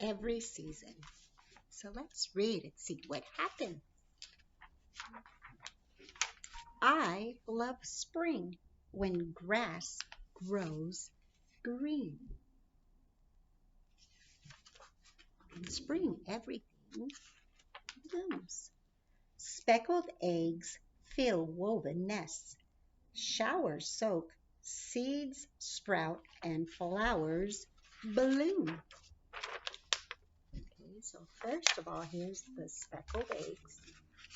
every season. So let's read and see what happened. I love spring when grass grows green. In spring, everything blooms. Speckled eggs fill woven nests. Showers soak, seeds sprout, and flowers bloom. Okay, so first of all, here's the speckled eggs.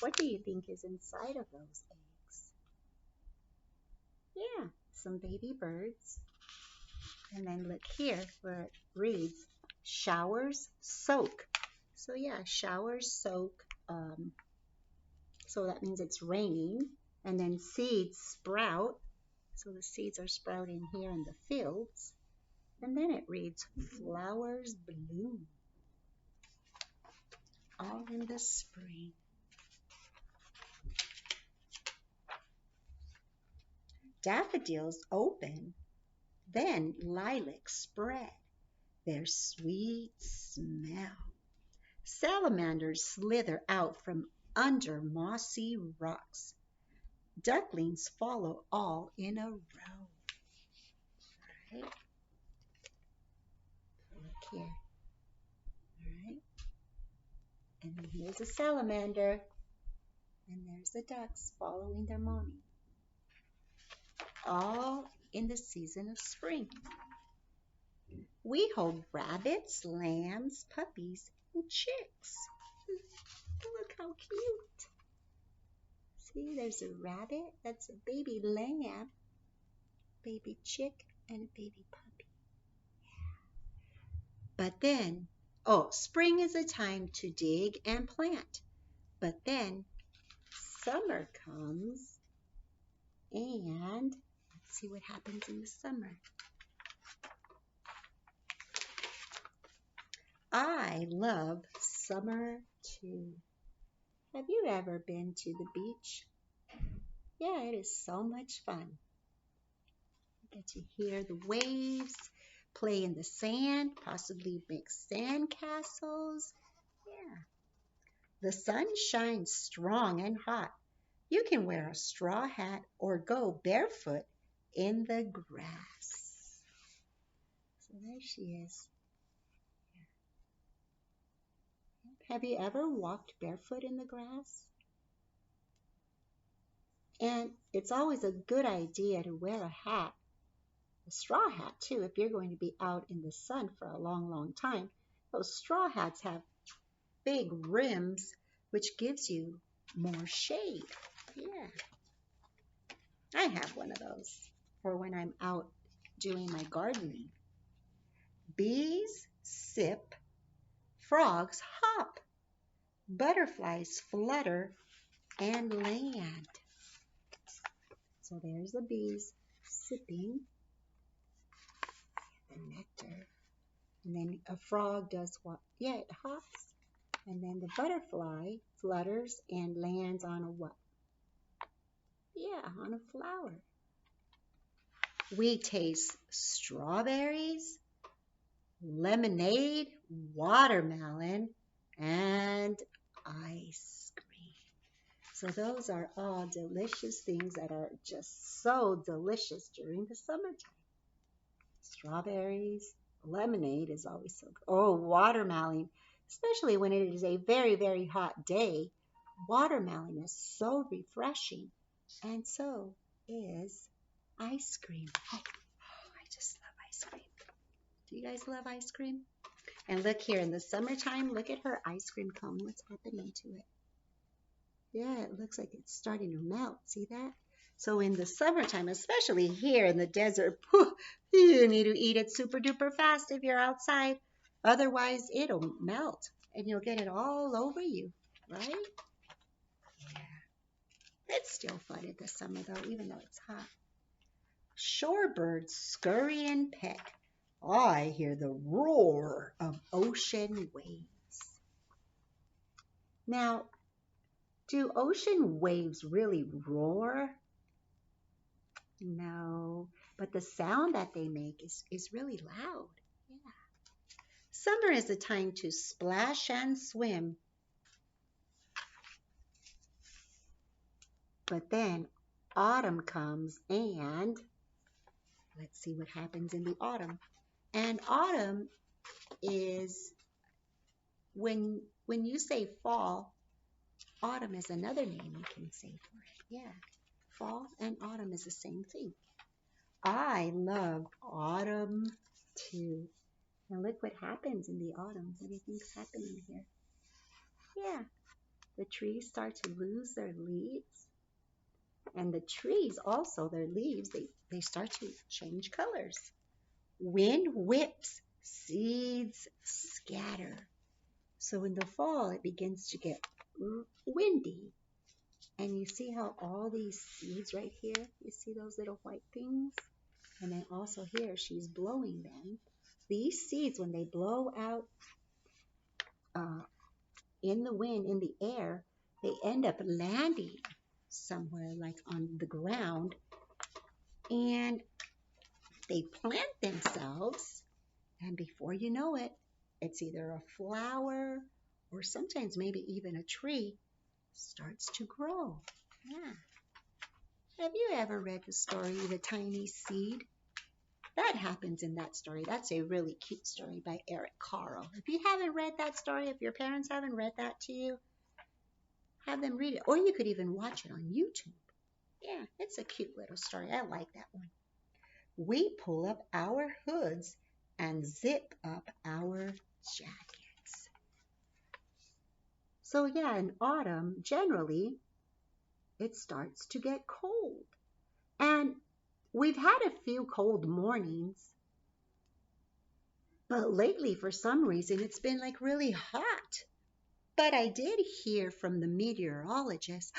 What do you think is inside of those eggs? Yeah, some baby birds. And then look here where it reads, showers soak. So yeah, showers soak. So that means it's raining. And then seeds sprout. So the seeds are sprouting here in the fields. And then it reads, flowers bloom. All in the spring. Daffodils open, then lilacs spread their sweet smell. Salamanders slither out from under mossy rocks. Ducklings follow all in a row. All right. Look here. All right. And then here's a salamander. And there's the ducks following their mommy. All in the season of spring. We hold rabbits, lambs, puppies, and chicks. Look how cute. See, there's a rabbit. That's a baby lamb, baby chick, and a baby puppy. But then, oh, spring is a time to dig and plant. But then summer comes, and let's see what happens in the summer. I love summer too. Have you ever been to the beach? Yeah, it is so much fun. You get to hear the waves, play in the sand, possibly make sand castles. Yeah. The sun shines strong and hot. You can wear a straw hat or go barefoot in the grass. So there she is. Have you ever walked barefoot in the grass? And it's always a good idea to wear a hat, a straw hat too, if you're going to be out in the sun for a long, long time. Those straw hats have big rims, which gives you more shade. Yeah. I have one of those for when I'm out doing my gardening. Bees sip, frogs hop, butterflies flutter and land. So there's the bees sipping the nectar. And then a frog does what? Yeah, it hops. And then the butterfly flutters and lands on a what? Yeah, on a flower. We taste strawberries, lemonade, watermelon, and ice cream. So those are all delicious things that are just so delicious during the summertime. Strawberries, lemonade is always so good. Oh, watermelon, especially when it is a very, very hot day. Watermelon is so refreshing, and so is ice cream. Oh, I just love ice cream. Do you guys love ice cream? And look here, in the summertime, look at her ice cream cone. What's happening to it? Yeah, it looks like it's starting to melt. See that? So in the summertime, especially here in the desert, you need to eat it super duper fast if you're outside. Otherwise, it'll melt and you'll get it all over you, right? Yeah. It's still fun in the summer though, even though it's hot. Shorebirds scurry and peck. I hear the roar of ocean waves. Now, do ocean waves really roar? No, but the sound that they make is really loud. Yeah. Summer is the time to splash and swim. But then autumn comes and let's see what happens in the autumn. And autumn is when you say fall, autumn is another name you can say for it. Yeah. Fall and autumn is the same thing. I love autumn too. Now look what happens in the autumn. What do you think's happening here? Yeah, the trees start to lose their leaves. And the trees also, their leaves, they start to change colors. Wind whips, seeds scatter. So in the fall, it begins to get windy. And you see how all these seeds right here, you see those little white things? And then also here, she's blowing them. These seeds, when they blow out in the wind, in the air, they end up landing somewhere like on the ground. And they plant themselves. And before you know it, it's either a flower or sometimes maybe even a tree starts to grow. Yeah. Have you ever read the story, The Tiny Seed? That happens in that story. That's a really cute story by Eric Carle. If you haven't read that story, if your parents haven't read that to you, have them read it. Or you could even watch it on YouTube. Yeah, it's a cute little story. I like that one. We pull up our hoods and zip up our jackets. So yeah, in autumn, generally, it starts to get cold. And we've had a few cold mornings, but lately, for some reason, it's been like really hot. But I did hear from the meteorologist,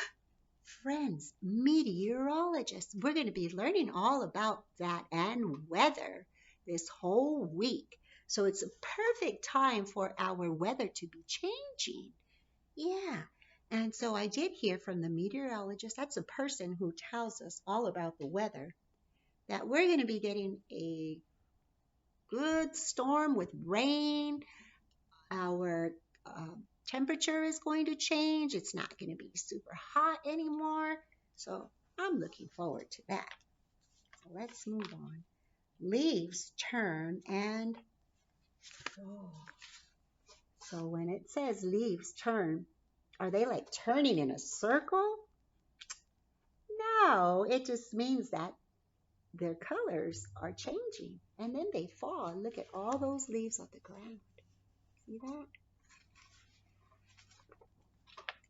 friends, meteorologists, we're going to be learning all about that and weather this whole week. So it's a perfect time for our weather to be changing. Yeah. And so I did hear from the meteorologist, that's a person who tells us all about the weather, that we're going to be getting a good storm with rain. Our temperature is going to change. It's not going to be super hot anymore. So I'm looking forward to that. So let's move on. Leaves turn and fall. So when it says leaves turn, are they like turning in a circle? No, it just means that their colors are changing and then they fall. Look at all those leaves on the ground. See that?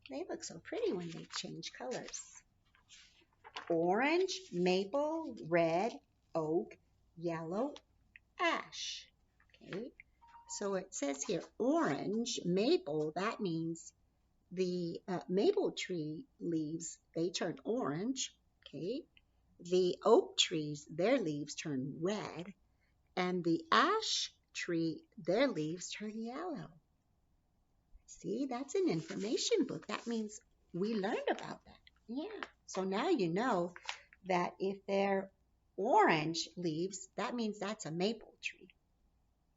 They look so pretty when they change colors. Orange, maple, red, oak, yellow, ash. Okay, so it says here orange, maple, that means the maple tree leaves, they turn orange. Okay, the oak trees, their leaves turn red, and the ash tree, their leaves turn yellow. See, that's an information book. That means we learned about that. Yeah. So now you know that if they're orange leaves, that means that's a maple tree.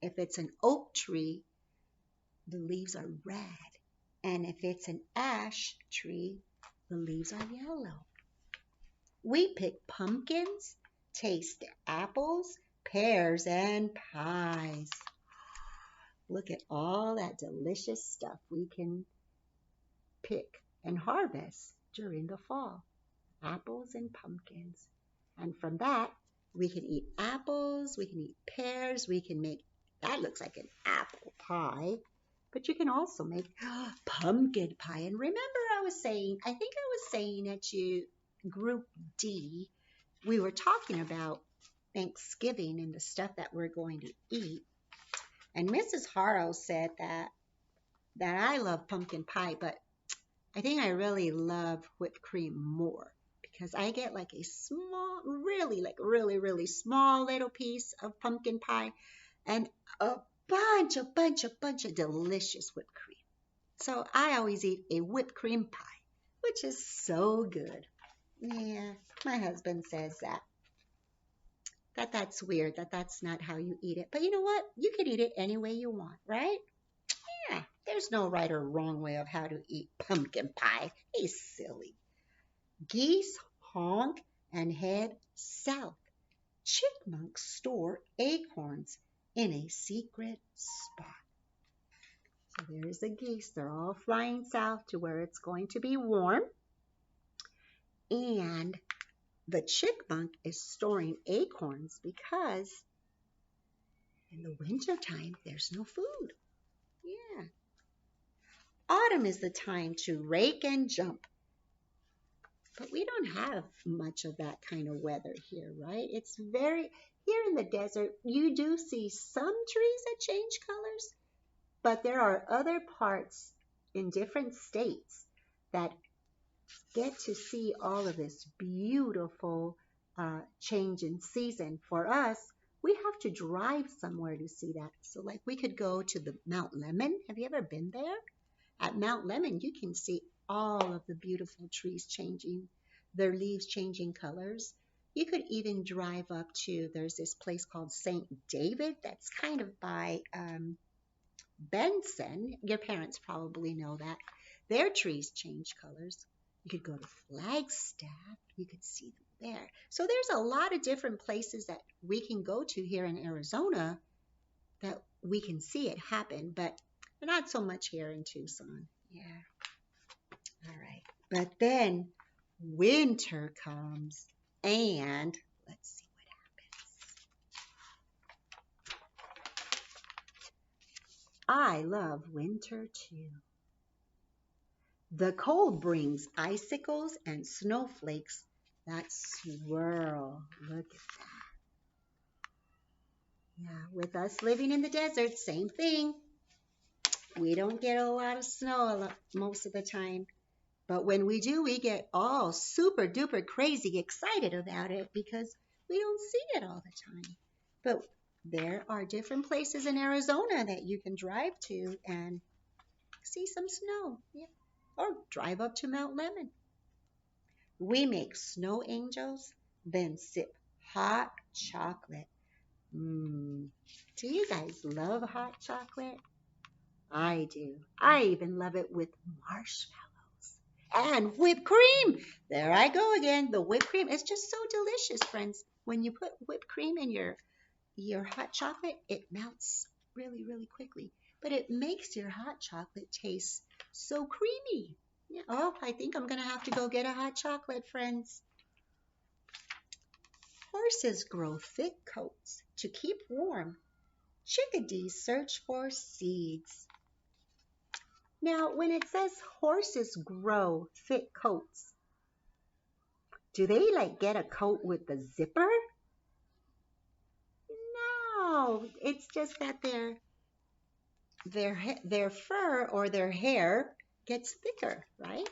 If it's an oak tree, the leaves are red. And if it's an ash tree, the leaves are yellow. We pick pumpkins, taste apples, pears, and pies. Look at all that delicious stuff we can pick and harvest during the fall. Apples and pumpkins. And from that, we can eat apples, we can eat pears, we can make, that looks like an apple pie, but you can also make pumpkin pie. And remember I was saying it to Group D, we were talking about Thanksgiving and the stuff that we're going to eat. And Mrs. Harrow said that I love pumpkin pie, but I think I really love whipped cream more because I get like a small, really small little piece of pumpkin pie and a bunch of delicious whipped cream. So I always eat a whipped cream pie, which is so good. Yeah, my husband says that that's weird that that's not how you eat it. But you know what? You can eat it any way you want, right? Yeah, there's no right or wrong way of how to eat pumpkin pie. He's silly. Geese honk and head south. Chipmunks store acorns in a secret spot. So there's the geese. They're all flying south to where it's going to be warm. And the chipmunk is storing acorns because in the wintertime there's no food. Yeah. Autumn is the time to rake and jump. But we don't have much of that kind of weather here, right? It's very, here in the desert, you do see some trees that change colors, but there are other parts in different states that get to see all of this beautiful change in season. For us, we have to drive somewhere to see that. So, like, we could go to the Mount Lemon. Have you ever been there? At Mount Lemon, you can see all of the beautiful trees changing, their leaves changing colors. You could even drive up to, there's this place called St. David that's kind of by Benson. Your parents probably know that. Their trees change colors. You could go to Flagstaff. You could see them there. So there's a lot of different places that we can go to here in Arizona that we can see it happen, but not so much here in Tucson. Yeah. All right. But then winter comes and let's see what happens. I love winter too. The cold brings icicles and snowflakes that swirl. Look at that. Yeah, with us living in the desert, same thing. We don't get a lot of snow most of the time. But when we do, we get all super duper crazy excited about it because we don't see it all the time. But there are different places in Arizona that you can drive to and see some snow. Yeah. Or drive up to Mount Lemon. We make snow angels, then sip hot chocolate. Mmm. Do you guys love hot chocolate? I do. I even love it with marshmallows and whipped cream. There I go again. The whipped cream is just so delicious, friends. When you put whipped cream in your hot chocolate, it melts really, really quickly. But it makes your hot chocolate taste so creamy. Yeah. Oh, I think I'm going to have to go get a hot chocolate, friends. Horses grow thick coats to keep warm. Chickadees search for seeds. Now, when it says horses grow thick coats, do they like get a coat with the zipper? No, it's just that their fur or their hair gets thicker, right?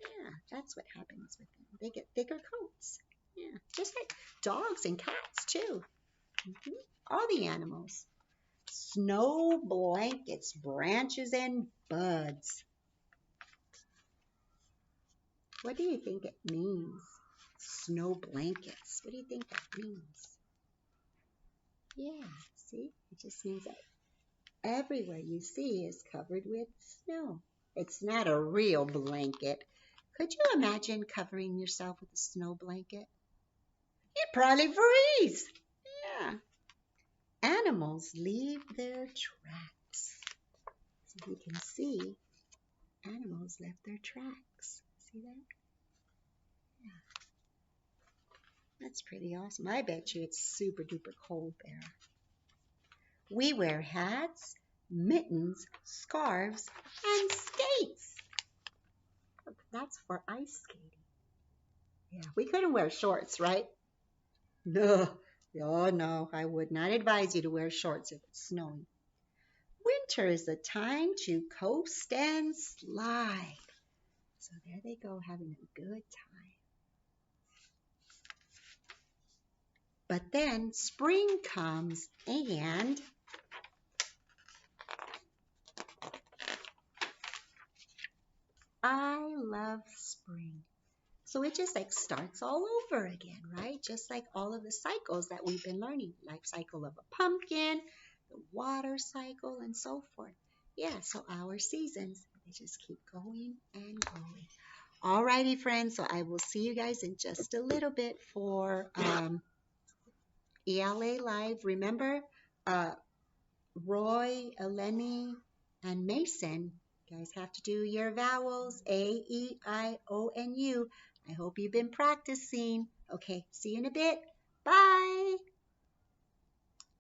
Yeah, that's what happens with them. They get thicker coats. Yeah, just like dogs and cats too. All the animals. Snow blankets, branches, and buds. What do you think it means? Snow blankets. What do you think that means? Yeah, see? It just means that everywhere you see is covered with snow. It's not a real blanket. Could you imagine covering yourself with a snow blanket? You'd probably freeze. Yeah. Animals leave their tracks. So you can see animals left their tracks. See that? Yeah. That's pretty awesome. I bet you it's super duper cold there. We wear hats, mittens, scarves, and skates. Look, that's for ice skating. Yeah, we couldn't wear shorts, right? No. Oh, no, I would not advise you to wear shorts if it's snowing. Winter is the time to coast and slide. So there they go, having a good time. But then spring comes and I love spring. So it just like starts all over again, right? Just like all of the cycles that we've been learning, life cycle of a pumpkin, the water cycle, and so forth. Yeah, so our seasons, they just keep going and going. Alrighty, friends. So I will see you guys in just a little bit for ELA Live. Remember, uh, Roy, Eleni, and Mason, you guys have to do your vowels A, E, I, O, and U. I hope you've been practicing. Okay, see you in a bit. Bye.